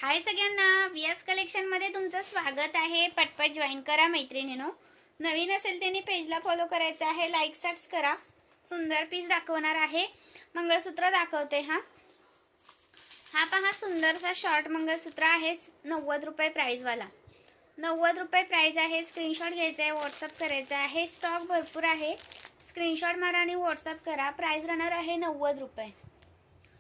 हाय सगळ्यांना, VS collection मध्ये तुमचं स्वागत आहे। पटपट जॉईन करा मैत्रिणींनो। नवीन असेल त्यांनी पेजला फॉलो करायचं आहे, लाईक सर्च करा। सुंदर पीस दाखवणार आहे, मंगळसूत्र दाखवते। हा पहा, सुंदरसा शॉर्ट मंगळसूत्र आहे, 90 रुपये प्राइस वाला। 90 रुपये प्राइस आहे। स्क्रीनशॉट घ्यायचा आहे, व्हॉट्सअप करायचा आहे। स्टॉक भरपूर आहे, स्क्रीनशॉट मारा आणि व्हॉट्सअप करा। प्राइस राहणार आहे 90 रुपये।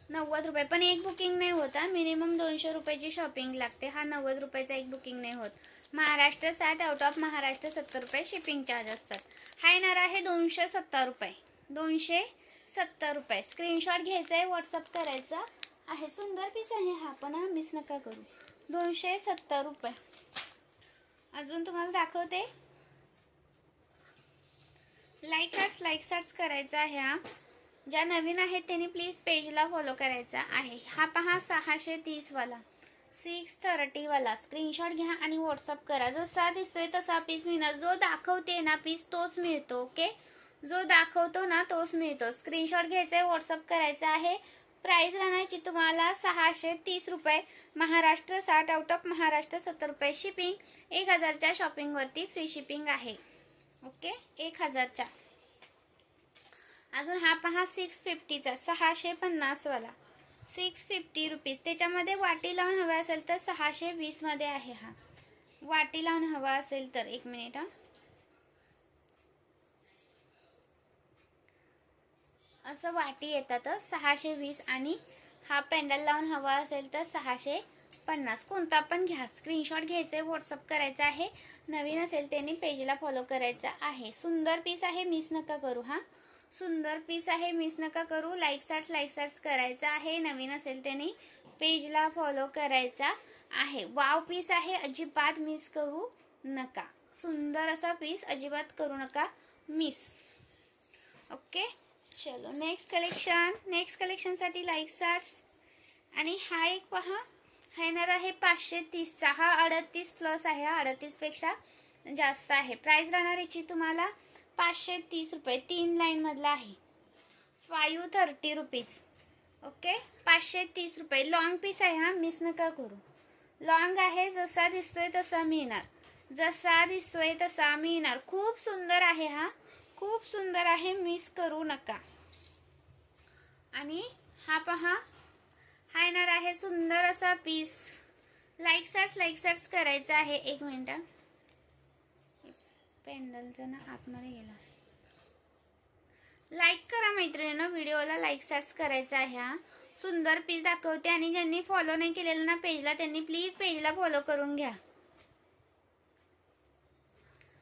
90 रुपये, पण एक बुकिंग नाही होता, मिनिमम 200 रुपयाची शॉपिंग लागते। हा 90 रुपयाचा एक बुकिंग नाही होत। महाराष्ट्र 60, आउट ऑफ महाराष्ट्र 70 रुपये शिपिंग चार्ज असतात। हा येणार आहे 270 रुपये। 270 रुपये। स्क्रीनशॉट घ्यायचा आहे, व्हॉट्सअप करायचा आहे। सुंदर पीस आहे हा, पण मिस नका करू। 270 रुपये। अजून तुम्हाला दाखवते, लाईक सर्च करायचा आहे। हा ज्या नवीन आहेत त्यांनी प्लीज पेजला फॉलो करायचा आहे। हा पहा, 630 वाला, 630 वाला। स्क्रीनशॉट घ्या आणि व्हॉट्सअप करा। जसा दिसतोय तसा पीस मिळणार, जो दाखवते ना पीस तोच मिळतो। ओके, जो दाखवतो ना तोच मिळतो। स्क्रीनशॉट घ्यायचा आहे, व्हॉट्सअप करायचा आहे। प्राइस राहण्याची तुम्हाला 630 रुपये। महाराष्ट्र 60, आउट ऑफ महाराष्ट्र 70 रुपये शिपिंग। 1000च्या शॉपिंग वरती फ्री शिपिंग आहे। ओके, 1000च्या। अजून हा पहा, 650चा, 650 वाला, 650 रुपीज। त्याच्यामध्ये वाटी लावून हवा असेल तर 620 मध्ये आहे। हा वाटी लावून हवा असेल तर, एक मिनिट। असं वाटी येतात 620, आणि हा पेंडल लावून हवा असेल तर 650। कोणता पण घ्या। स्क्रीनशॉट घ्यायचे, व्हॉट्सअप करायचा आहे। नवीन असेल त्यांनी पेजला फॉलो करायचा आहे। सुंदर पीस आहे, मिस नका करू। हा सुंदर पीस आहे, मिस नका करू। लाईक सर्च करायचा आहे। नवीन असेल त्यांनी पेजला फॉलो करायचा आहे। वाव पीस आहे, अजिबात मिस करू नका। सुंदर असा पीस, अजिबात करू नका मिस। ओके, चलो नेक्स्ट कलेक्शन साठी लाईक सर्च। आणि हा एक पहा, हा येणार आहे 530चा। हा 38 प्लस आहे, 38 पेक्षा जास्त आहे। प्राइस राहणार याची तुम्हाला 530 रुपये। 3 लाईन मधला आहे, 530 रुपीज। ओके, 530 रुपये। लॉंग पीस आहे, हा मिस नका करू। लॉंग आहे, जसा दिसतोय तसा मिळणार, जसा दिसतोय तसा मिळणार। खूप सुंदर आहे, हा खूप सुंदर आहे, मिस करू नका। आणि हा पहा, हा येणार आहे सुंदर असा पीस। लाईक सर्च करायचा आहे। एक मिनिट, पेंडलचा ना आतमध्ये गेला। लाईक करा मैत्रिणींनो, व्हिडिओला लाईक सर्च करायचा आहे। हा सुंदर पीस दाखवते, आणि ज्यांनी फॉलो नाही केलेलं ना पेजला, त्यांनी प्लीज पेजला फॉलो करून घ्या।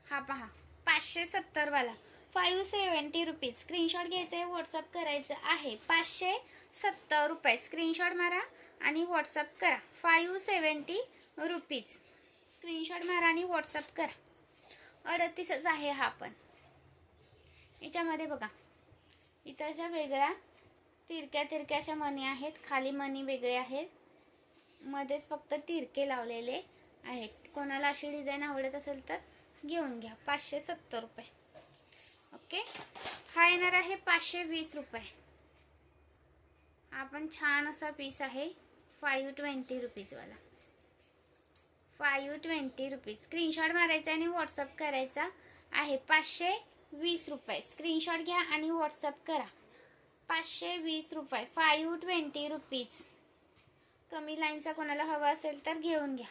हा पहा, 570 वाला, 570 रुपीज। स्क्रीनशॉट घ्यायचा आहे, व्हॉट्सअप करायचं आहे। 570 रुपये। स्क्रीनशॉट मारा आणि व्हॉट्सअप करा। 570 रुपीज। स्क्रीनशॉट मारा आणि व्हॉट्सअप करा। 38च आहे हा पण। याच्यामध्ये बघा, इथं अशा वेगळ्या तिरक्या अशा मणी आहेत, खाली मणी वेगळे आहेत, मध्येच फक्त तिरके लावलेले आहेत। कोणाला अशी डिझाईन आवडत असेल तर घेऊन घ्या। 570 रुपये। ओके, हा येणार आहे 520 रुपये। हा पण छान असा पीस आहे, 520 रुपीज वाला, 520 रुपीज। स्क्रीनशॉट मारायचा आणि व्हॉट्सअप करायचा आहे। 520 रुपये। स्क्रीनशॉट घ्या आणि व्हॉट्सअप करा। 520 रुपये, 520 रुपीज। कमी लाईनचा कोणाला हवा असेल तर घेऊन घ्या।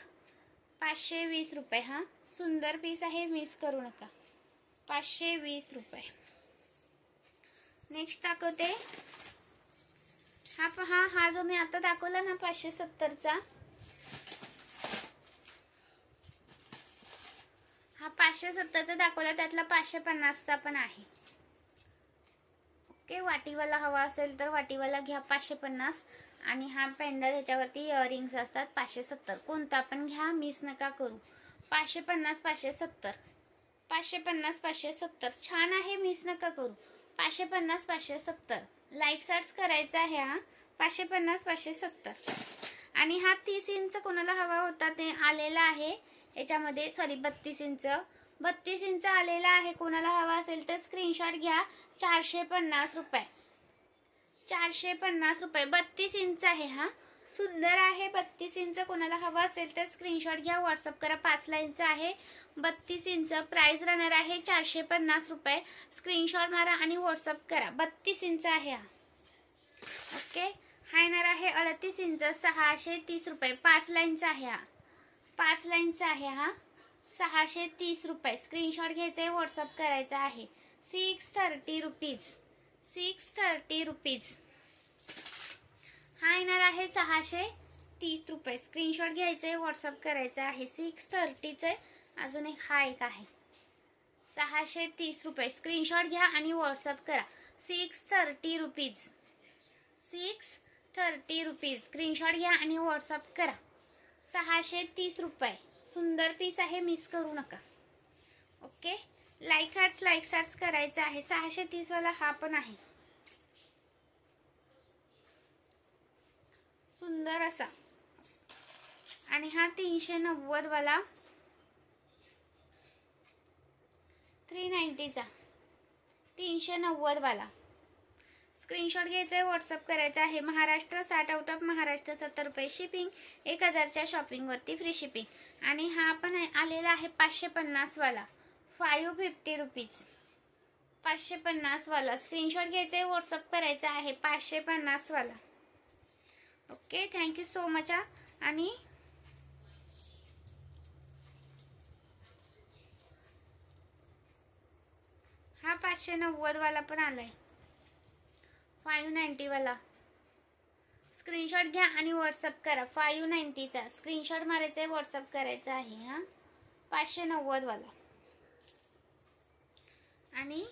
520 रुपये। हा सुंदर पीस आहे, मिस करू नका। 520 रुपये। नेक्स्ट दाखवते, हा पहा, हा जो मी आता दाखवला ना 570चा, हा 570चा दाखवला, त्यातला 550चा पण आहे। ओके, वाटीवाला हवा असेल तर वाटीवाला घ्या, 550। आणि हा पेंडल, ह्याच्यावरती इयरिंग्स असतात, 570। कोणता पण घ्या, मिस नका करू। 550, 570, 550, 570 छान आहे, मिस नका करू। 550, 570 लाईक सर्च करायचा आहे। हा 550, 570। आणि हा 30 इंच कोणाला हवा होता ते आलेला आहे याच्यामध्ये, सॉरी 32 इंच, 32 इंच आलेला आहे। कोणाला हवा असेल तर स्क्रीनशॉट घ्या। 450 रुपये, 450 रुपये। 32 इंच आहे, हा सुंदर आहे 32 इंच. कोणाला हवा असेल तर स्क्रीनशॉट घ्या, व्हॉट्सअप करा. 5 लाईनचं आहे, 32 इंच. प्राइस राहणार आहे 450 रुपये. स्क्रीनशॉट मारा आणि व्हॉट्सअप करा. 32 इंच आहे हा. ओके. हा येणार आहे 38 इंच, 630 रुपये. 5 लाईनचा आहे हा. 5 लाईनचा आहे हा, 630 रुपये. स्क्रीनशॉट घ्यायचा आहे, व्हॉट्सअप करायचा आहे. 630 रुपीज. 630 रुपीज. हा येणार आहे 630 रुपये. स्क्रीनशॉट घ्यायचा आहे, व्हॉट्सअप करायचा आहे. 630चे अजून एक हा एक आहे 630 रुपये. स्क्रीनशॉट घ्या आणि व्हॉट्सअप करा. 630 रुपीज. 630 रुपीज. स्क्रीनशॉट घ्या आणि व्हॉट्सअप करा. 630 रुपये. सुंदर पीस आहे, मिस करू नका. ओके. लाईक हार्ट्स करायचं आहे. 630 वाला हा पण आहे सुंदर असा. आणि हा 390 वाला 390चा 390 वाला. स्क्रीनशॉट घ्यायचा आहे, व्हॉट्सअप करायचा आहे. महाराष्ट्र 60, आउट ऑफ महाराष्ट्र 70 रुपये शिपिंग. 1000च्या शॉपिंगवरती फ्री शिपिंग. आणि हा पण आलेला आहे 550 वाला 550 रुपीज. 550 वाला. स्क्रीनशॉट घ्यायचा आहे, व्हॉट्सअप करायचा आहे. 550 वाला. ओके. Thank you so much. आणि हा 590 वाला पण आलाय 590 वाला. स्क्रीनशॉट घ्या आणि व्हॉट्सअप करा. 590चा स्क्रीनशॉट मारायचा आहे, व्हॉट्सअप करायचा आहे. हा 590 वाला. आणि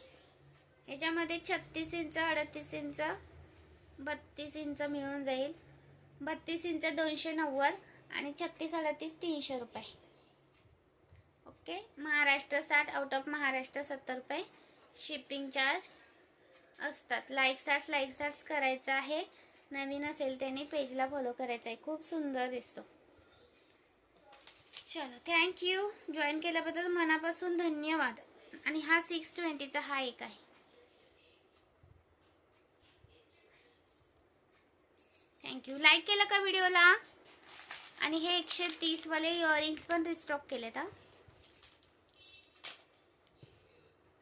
ह्याच्यामध्ये 36 इंच, 38 इंच, 32 इंच मिळून जाईल. 32 इंच 290 आणि 36, 38 300 रुपये. Okay. Maharashtra 60, out of Maharashtra 70 रुपये शिपिंग चार्ज असतात. लाईक करायचं आहे. नवीन असेल त्याने पेजला फॉलो करायचं आहे. खूप सुंदर दिसतो. चलो, थँक्यू. जॉईन केल्याबद्दल मनापासून धन्यवाद. आणि हा 620चा हा एक आहे. थँक्यू. लाईक केलं का व्हिडिओला. आणि हे 130 वाले इयरिंग्स पण रिस्टॉक केलेत.